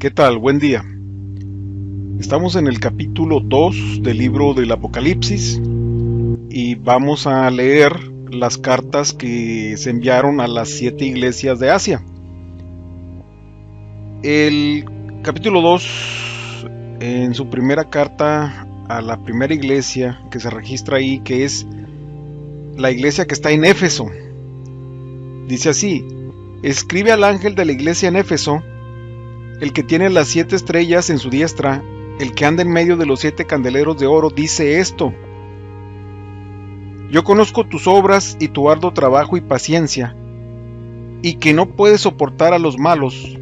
¿Qué tal? Buen día. Estamos en el capítulo 2 del libro del Apocalipsis y vamos a leer las cartas que se enviaron a las 7 iglesias de Asia. El capítulo 2, en su primera carta a la primera iglesia que se registra ahí, que es la iglesia que está en Éfeso, dice así: escribe al ángel de la iglesia en Éfeso, el que tiene las 7 estrellas en su diestra, el que anda en medio de los 7 candeleros de oro, dice esto: yo conozco tus obras y tu arduo trabajo y paciencia, y que no puedes soportar a los malos,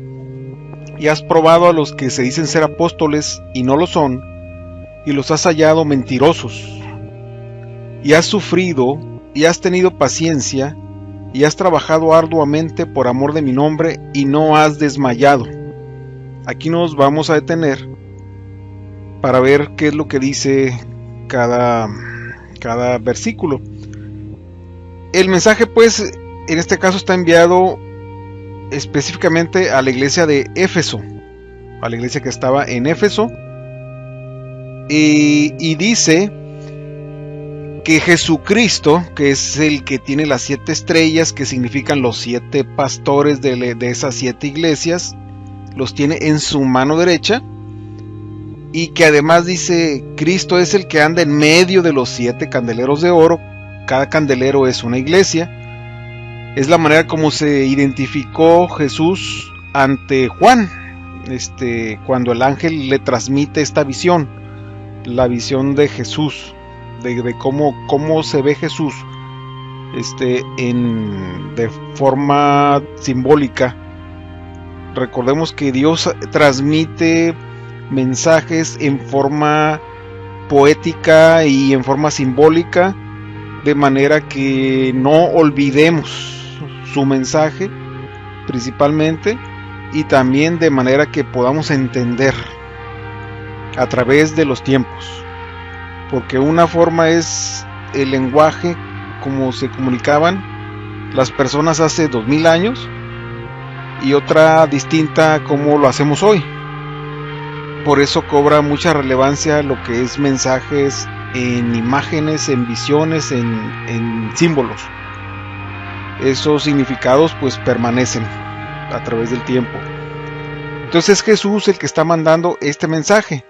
y has probado a los que se dicen ser apóstoles y no lo son, y los has hallado mentirosos, y has sufrido y has tenido paciencia, y has trabajado arduamente por amor de mi nombre, y no has desmayado. Aquí nos vamos a detener para ver qué es lo que dice cada versículo. El mensaje, pues, en este caso está enviado específicamente a la iglesia de Éfeso, a la iglesia que estaba en Éfeso, y dice que Jesucristo, que es el que tiene las 7 estrellas, que significan los 7 pastores de esas 7 iglesias, los tiene en su mano derecha, y que además dice Cristo es el que anda en medio de los 7 candeleros de oro. Cada candelero es una iglesia. Es la manera como se identificó Jesús ante Juan, cuando el ángel le transmite esta visión, la visión de Jesús, de cómo se ve Jesús de forma simbólica. Recordemos que Dios transmite mensajes en forma poética y en forma simbólica, de manera que no olvidemos su mensaje principalmente, y también de manera que podamos entender a través de los tiempos, porque una forma es el lenguaje como se comunicaban las personas hace 2000 años, y otra distinta como lo hacemos hoy. Por eso cobra mucha relevancia lo que es mensajes en imágenes, en visiones, en símbolos. Esos significados pues permanecen a través del tiempo. Entonces es Jesús el que está mandando este mensaje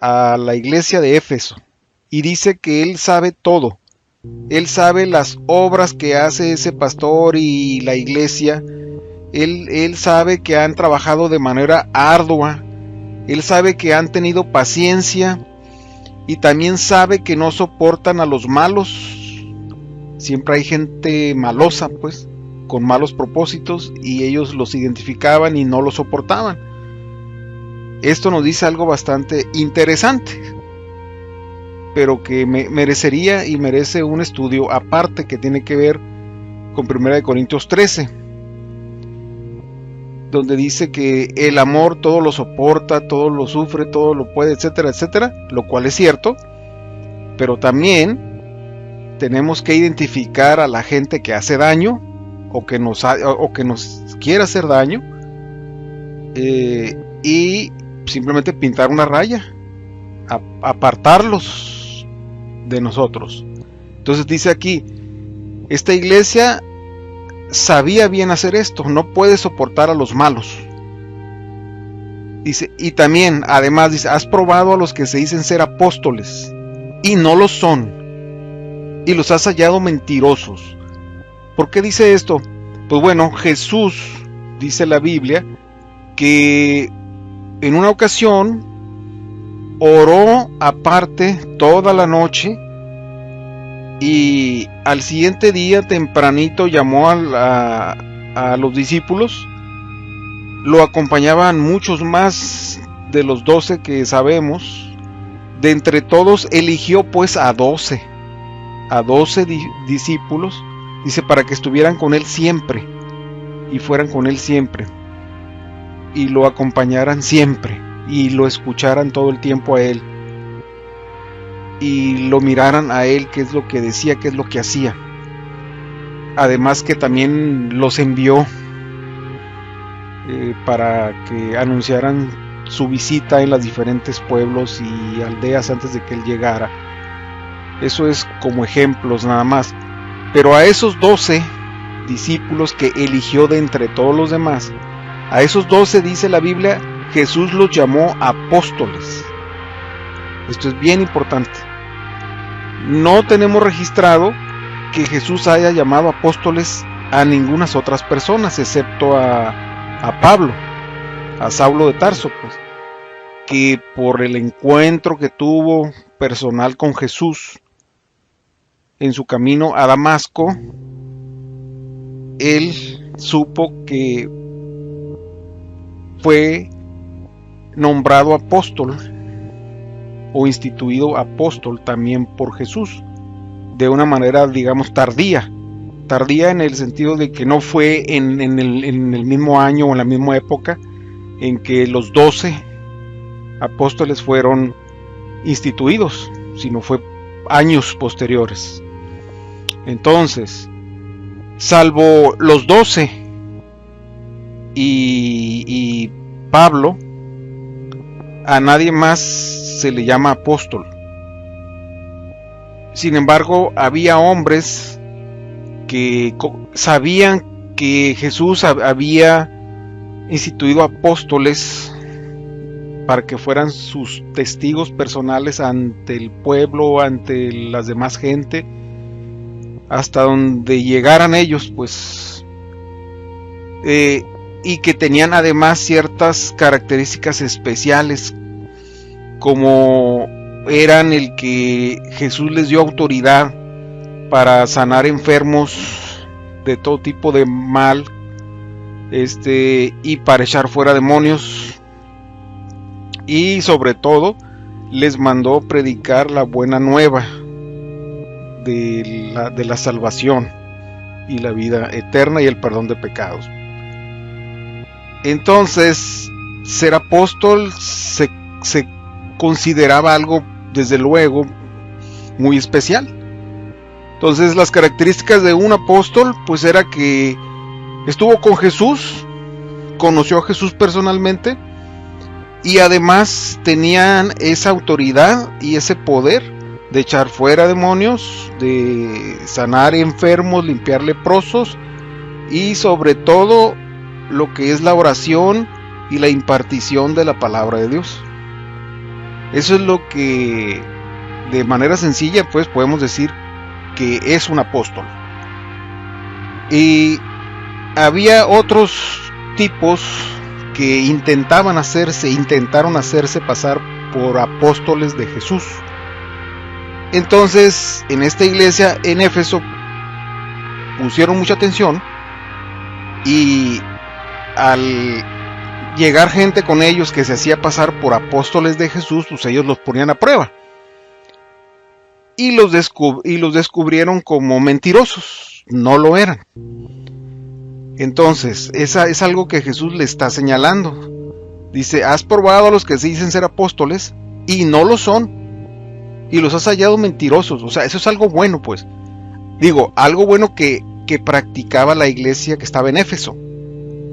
a la iglesia de Éfeso, y dice que Él sabe todo. Él sabe las obras que hace ese pastor y la iglesia. Él sabe que han trabajado de manera ardua. Él sabe que han tenido paciencia, y también sabe que no soportan a los malos. Siempre hay gente malosa, pues, con malos propósitos, y ellos los identificaban y no los soportaban. Esto nos dice algo bastante interesante, pero que merecería y merece un estudio aparte, que tiene que ver con 1 Corintios 13. Donde dice que el amor todo lo soporta, todo lo sufre, todo lo puede, etcétera, etcétera, lo cual es cierto, pero también tenemos que identificar a la gente que hace daño, o que nos quiere hacer daño, y simplemente pintar una raya, apartarlos de nosotros. Entonces dice aquí, esta iglesia sabía bien hacer esto, no puede soportar a los malos. Dice, y también, además dice, has probado a los que se dicen ser apóstoles y no lo son, y los has hallado mentirosos. ¿Por qué dice esto? Pues bueno, Jesús, dice la Biblia, que en una ocasión oró aparte toda la noche, y al siguiente día tempranito llamó a los discípulos. Lo acompañaban muchos más de los 12 que sabemos. De entre todos eligió pues a 12 discípulos, dice, para que estuvieran con él siempre, y fueran con él siempre, y lo acompañaran siempre, y lo escucharan todo el tiempo a él, y lo miraran a él, qué es lo que decía, qué es lo que hacía. Además que también los envió para que anunciaran su visita en los diferentes pueblos y aldeas antes de que él llegara. Eso es como ejemplos nada más. Pero a esos 12 discípulos que eligió de entre todos los demás, a esos 12, dice la Biblia, Jesús los llamó apóstoles. Esto es bien importante. No tenemos registrado que Jesús haya llamado apóstoles a ninguna otras personas, excepto a Pablo, a Saulo de Tarso, pues, que por el encuentro que tuvo personal con Jesús en su camino a Damasco, él supo que fue nombrado apóstol o instituido apóstol también por Jesús, de una manera, digamos, tardía en el sentido de que no fue en el mismo año o en la misma época en que los 12 apóstoles fueron instituidos, sino fue años posteriores. Entonces, salvo los 12 y Pablo, a nadie más se le llama apóstol. Sin embargo, había hombres que sabían que Jesús había instituido apóstoles para que fueran sus testigos personales ante el pueblo, ante las demás gente, hasta donde llegaran ellos, pues, y que tenían además ciertas características especiales, como eran el que Jesús les dio autoridad para sanar enfermos de todo tipo de mal, y para echar fuera demonios, y sobre todo les mandó predicar la buena nueva de la salvación y la vida eterna y el perdón de pecados. Entonces, ser apóstol se consideraba algo, desde luego, muy especial. Entonces, las características de un apóstol, pues era que estuvo con Jesús, conoció a Jesús personalmente, y además tenían esa autoridad y ese poder de echar fuera demonios, de sanar enfermos, limpiar leprosos, y sobre todo lo que es la oración y la impartición de la palabra de Dios. Eso es lo que, de manera sencilla, pues podemos decir que es un apóstol. Y había otros tipos que intentaron hacerse pasar por apóstoles de Jesús. Entonces, en esta iglesia en Éfeso pusieron mucha atención, y al llegar gente con ellos que se hacía pasar por apóstoles de Jesús, pues ellos los ponían a prueba y los descubrieron como mentirosos. No lo eran. Entonces, esa es algo que Jesús le está señalando. Dice: has probado a los que se dicen ser apóstoles y no lo son, y los has hallado mentirosos. O sea, eso es algo bueno, pues. Digo, algo bueno que practicaba la iglesia que estaba en Éfeso.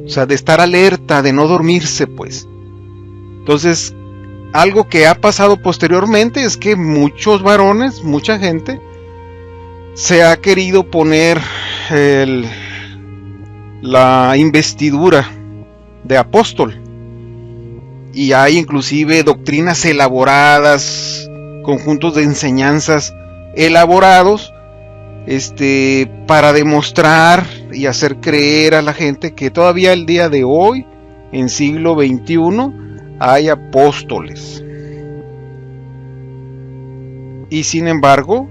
O sea, de estar alerta, de no dormirse, pues. Entonces, algo que ha pasado posteriormente es que muchos varones, mucha gente, se ha querido poner la investidura de apóstol. Y hay inclusive doctrinas elaboradas, conjuntos de enseñanzas elaborados, para demostrar y hacer creer a la gente que todavía el día de hoy, en siglo XXI, hay apóstoles. Y sin embargo,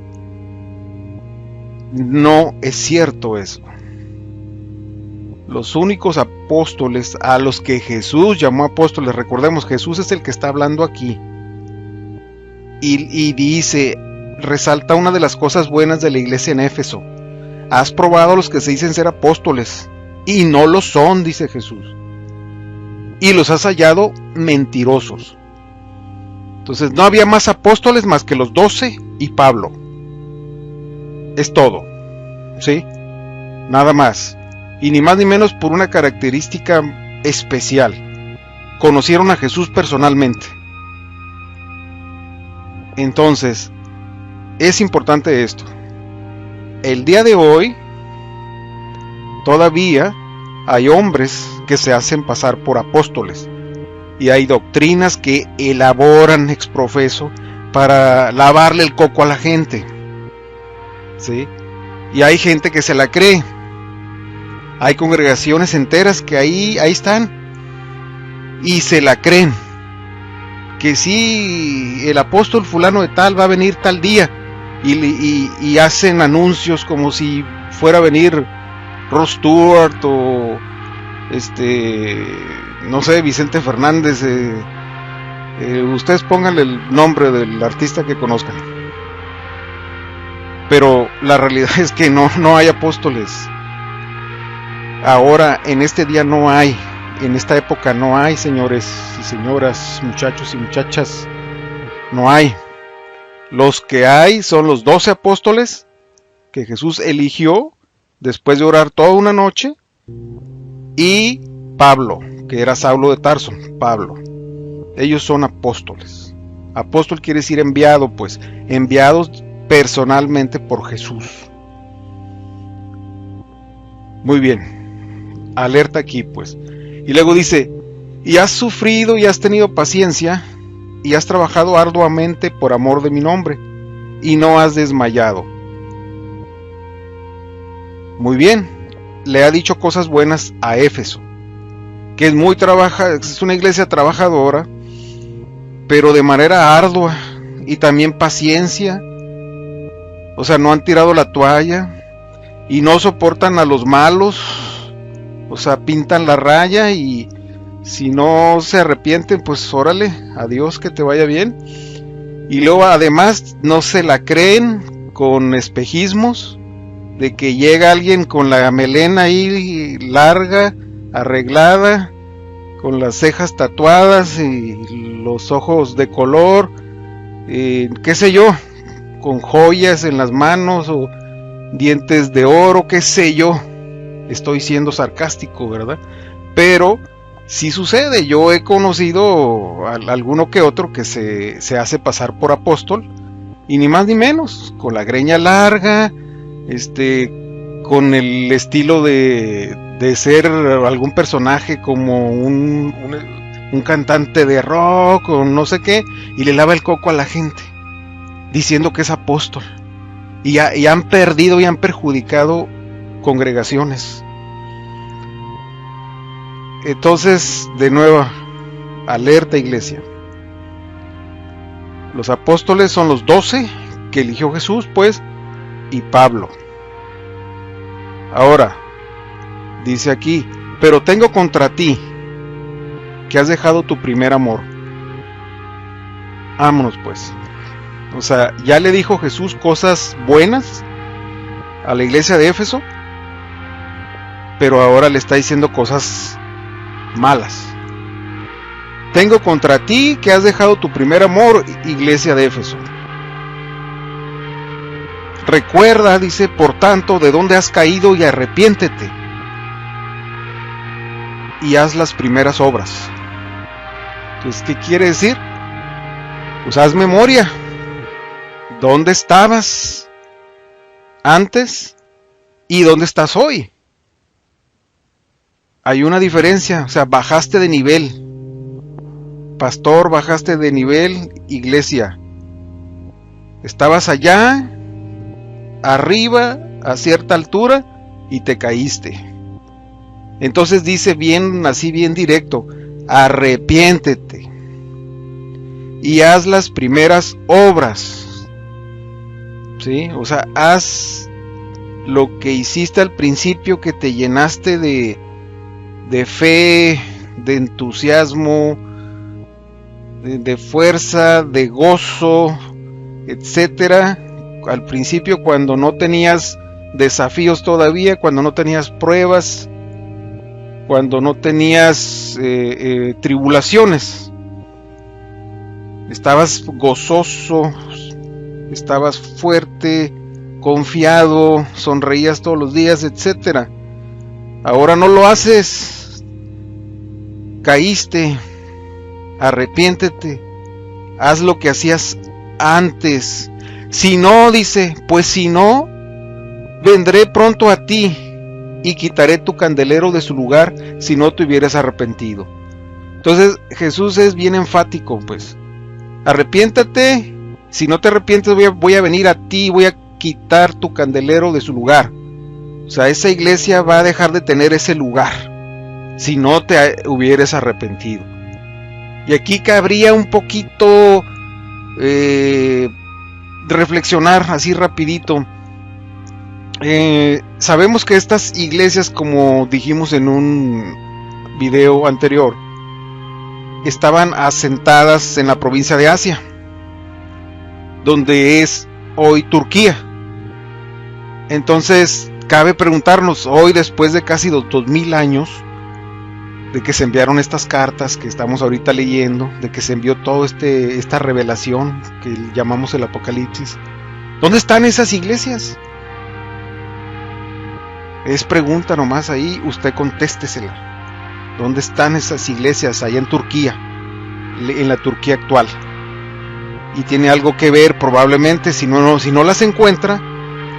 no es cierto eso. Los únicos apóstoles a los que Jesús llamó apóstoles, recordemos, Jesús es el que está hablando aquí, y dice, resalta una de las cosas buenas de la iglesia en Éfeso: has probado a los que se dicen ser apóstoles y no lo son, dice Jesús, y los has hallado mentirosos. Entonces, no había más apóstoles más que los 12 y Pablo. Es todo, ¿sí? Nada más. Y ni más ni menos por una característica especial. Conocieron a Jesús personalmente. Entonces, es importante esto. El día de hoy, todavía hay hombres que se hacen pasar por apóstoles. Y hay doctrinas que elaboran ex profeso para lavarle el coco a la gente. ¿Sí? Y hay gente que se la cree. Hay congregaciones enteras que ahí están y se la creen. Que sí, el apóstol fulano de tal va a venir tal día. Y hacen anuncios como si fuera a venir Rod Stewart o no sé, Vicente Fernández. Ustedes pónganle el nombre del artista que conozcan. Pero la realidad es que no hay apóstoles. Ahora, en este día no hay. En esta época no hay, señores y señoras, muchachos y muchachas. No hay. Los que hay son los 12 apóstoles que Jesús eligió después de orar toda una noche, y Pablo, que era Saulo de Tarso. Pablo. Ellos son apóstoles. Apóstol quiere decir enviado, pues, enviados personalmente por Jesús. Muy bien. Alerta aquí, pues. Y luego dice, y has sufrido y has tenido paciencia, y has trabajado arduamente por amor de mi nombre, y no has desmayado. Muy bien. Le ha dicho cosas buenas a Éfeso, que es una iglesia trabajadora, pero de manera ardua, y también paciencia. O sea, no han tirado la toalla, y no soportan a los malos. O sea, pintan la raya, y si no se arrepienten, pues órale, adiós, que te vaya bien. Y luego además no se la creen con espejismos, de que llega alguien con la melena ahí larga, arreglada, con las cejas tatuadas y los ojos de color, qué sé yo, con joyas en las manos o dientes de oro, qué sé yo. Estoy siendo sarcástico, ¿verdad? Pero sí sucede. Yo he conocido a alguno que otro que se hace pasar por apóstol, y ni más ni menos, con la greña larga, con el estilo de ser algún personaje como un cantante de rock o no sé qué, y le lava el coco a la gente diciendo que es apóstol, y han perdido y han perjudicado congregaciones. Entonces, de nuevo, alerta, iglesia. Los apóstoles son los 12 que eligió Jesús, pues, y Pablo. Ahora, dice aquí, pero tengo contra ti que has dejado tu primer amor. Vámonos, pues. O sea, ya le dijo Jesús cosas buenas a la iglesia de Éfeso, pero ahora le está diciendo cosas malas. Tengo contra ti que has dejado tu primer amor, iglesia de Éfeso. Recuerda, dice, por tanto, de dónde has caído, y arrepiéntete, y haz las primeras obras. Entonces, ¿qué quiere decir? Pues haz memoria. ¿Dónde estabas antes y dónde estás hoy? Hay una diferencia. O sea, bajaste de nivel. Pastor, bajaste de nivel. Iglesia, estabas allá arriba a cierta altura y te caíste. Entonces dice bien, así bien directo, arrepiéntete y haz las primeras obras. ¿Sí? O sea, haz lo que hiciste al principio, que te llenaste de fe, de entusiasmo, de fuerza, de gozo, etcétera. Al principio, cuando no tenías desafíos todavía, cuando no tenías pruebas, cuando no tenías tribulaciones, estabas gozoso, estabas fuerte, confiado, sonreías todos los días, etcétera. Ahora no lo haces. caíste, arrepiéntete, haz lo que hacías antes. Si no, dice, pues si no, vendré pronto a ti y quitaré tu candelero de su lugar si no te hubieras arrepentido. Entonces Jesús es bien enfático, pues, arrepiéntate, si no te arrepientes voy a venir a ti, voy a quitar tu candelero de su lugar. O sea, esa iglesia va a dejar de tener ese lugar si no te hubieras arrepentido. Y aquí cabría un poquito reflexionar así rapidito. Sabemos que estas iglesias, como dijimos en un video anterior, estaban asentadas en la provincia de Asia, donde es hoy Turquía. Entonces cabe preguntarnos hoy, después de casi 2000 años de que se enviaron estas cartas que estamos ahorita leyendo, de que se envió toda esta revelación que llamamos el Apocalipsis, ¿dónde están esas iglesias? Es pregunta nomás ahí, usted contéstesela. ¿Dónde están esas iglesias allá en Turquía, en la Turquía actual? Y tiene algo que ver probablemente, si no las encuentra,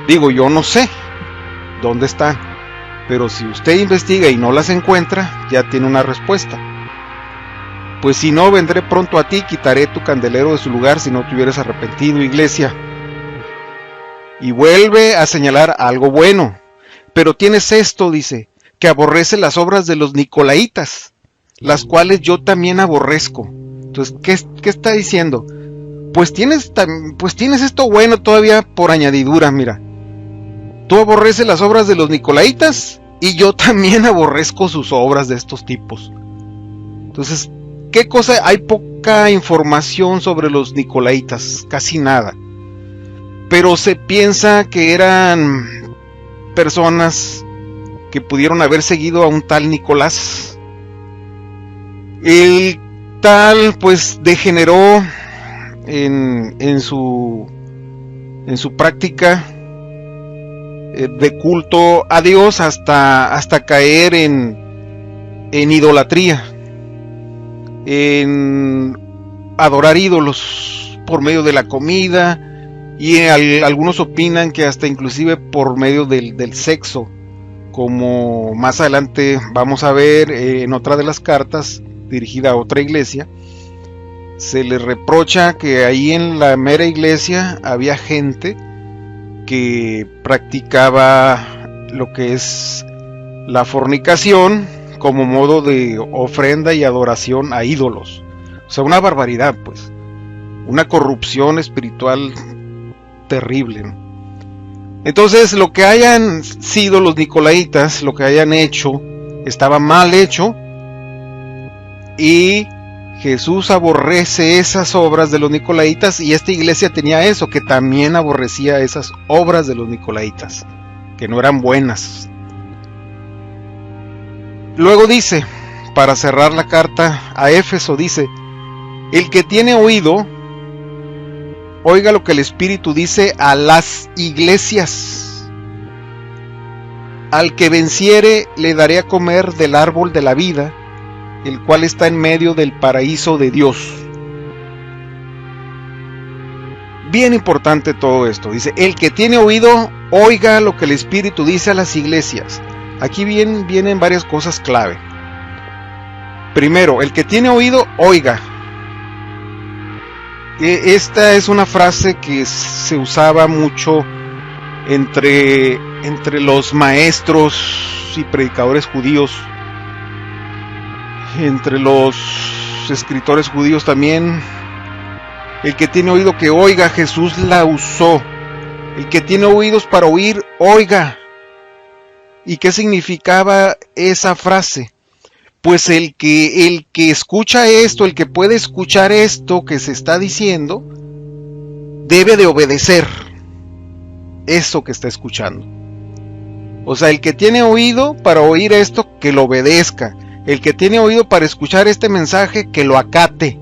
digo, yo no sé dónde están, pero si usted investiga y no las encuentra, ya tiene una respuesta. Pues si no, vendré pronto a ti, quitaré tu candelero de su lugar si no te hubieras arrepentido, iglesia. Y vuelve a señalar algo bueno. Pero tienes esto, dice, que aborrece las obras de los nicolaitas, las cuales yo también aborrezco. Entonces, ¿qué está diciendo? Pues tienes esto bueno todavía por añadidura, mira. Tú aborreces las obras de los nicolaitas y yo también aborrezco sus obras de estos tipos. Entonces, ¿qué cosa? Hay poca información sobre los nicolaitas, casi nada. Pero se piensa que eran personas que pudieron haber seguido a un tal Nicolás. El tal pues degeneró en su práctica de culto a Dios hasta caer en idolatría, en adorar ídolos por medio de la comida, y algunos opinan que hasta inclusive por medio del sexo, como más adelante vamos a ver en otra de las cartas dirigida a otra iglesia. Se les reprocha que ahí en la mera iglesia había gente que practicaba lo que es la fornicación como modo de ofrenda y adoración a ídolos. O sea, una barbaridad, pues, una corrupción espiritual terrible, ¿no? Entonces, lo que hayan sido los nicolaitas, lo que hayan hecho, estaba mal hecho, y Jesús aborrece esas obras de los nicolaitas, y esta iglesia tenía eso, que también aborrecía esas obras de los nicolaitas, que no eran buenas. Luego dice, para cerrar la carta a Éfeso, dice: el que tiene oído, oiga lo que el Espíritu dice a las iglesias. Al que venciere le daré a comer del árbol de la vida, el cual está en medio del paraíso de Dios. Bien importante todo esto. Dice, el que tiene oído, oiga lo que el Espíritu dice a las iglesias. Aquí vienen varias cosas clave. Primero, el que tiene oído, oiga. Esta es una frase que se usaba mucho entre los maestros y predicadores judíos, entre los escritores judíos también. El que tiene oído que oiga, Jesús la usó. El que tiene oídos para oír, oiga. ¿Y qué significaba esa frase? Pues el que escucha esto, el que puede escuchar esto que se está diciendo, debe de obedecer eso que está escuchando. O sea, el que tiene oído para oír esto, que lo obedezca. El que tiene oído para escuchar este mensaje, que lo acate.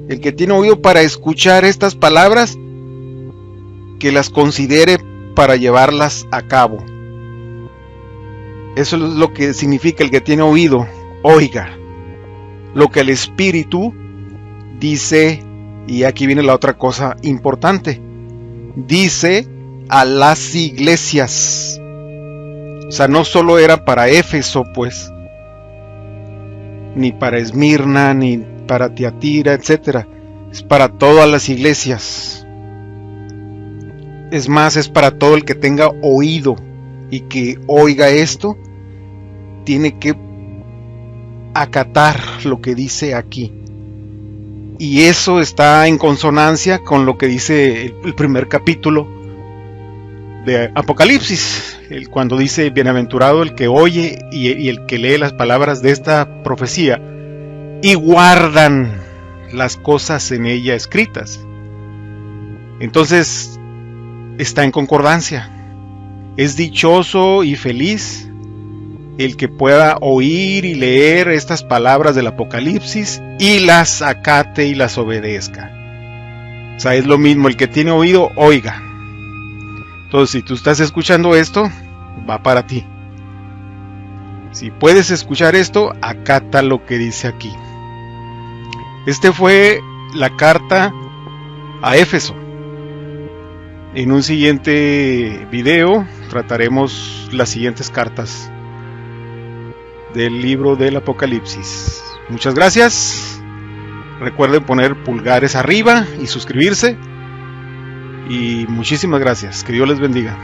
El que tiene oído para escuchar estas palabras, que las considere para llevarlas a cabo. Eso es lo que significa el que tiene oído, oiga. lo que el Espíritu dice, y aquí viene la otra cosa importante, dice a las iglesias. O sea, no solo era para Éfeso, pues, ni para Esmirna, ni para Tiatira, etc. Es para todas las iglesias. Es más, es para todo el que tenga oído y que oiga esto, tiene que acatar lo que dice aquí. Y eso está en consonancia con lo que dice el primer capítulo de Apocalipsis, cuando dice: bienaventurado el que oye y el que lee las palabras de esta profecía y guardan las cosas en ella escritas. Entonces está en concordancia. Es dichoso y feliz el que pueda oír y leer estas palabras del Apocalipsis y las acate y las obedezca. O sea, es lo mismo, el que tiene oído, oiga. Entonces, si tú estás escuchando esto, va para ti. Si puedes escuchar esto, acata lo que dice aquí. Este fue la carta a Éfeso. En un siguiente video trataremos las siguientes cartas del libro del Apocalipsis. Muchas gracias. Recuerden poner pulgares arriba y suscribirse. Y muchísimas gracias. Que Dios les bendiga.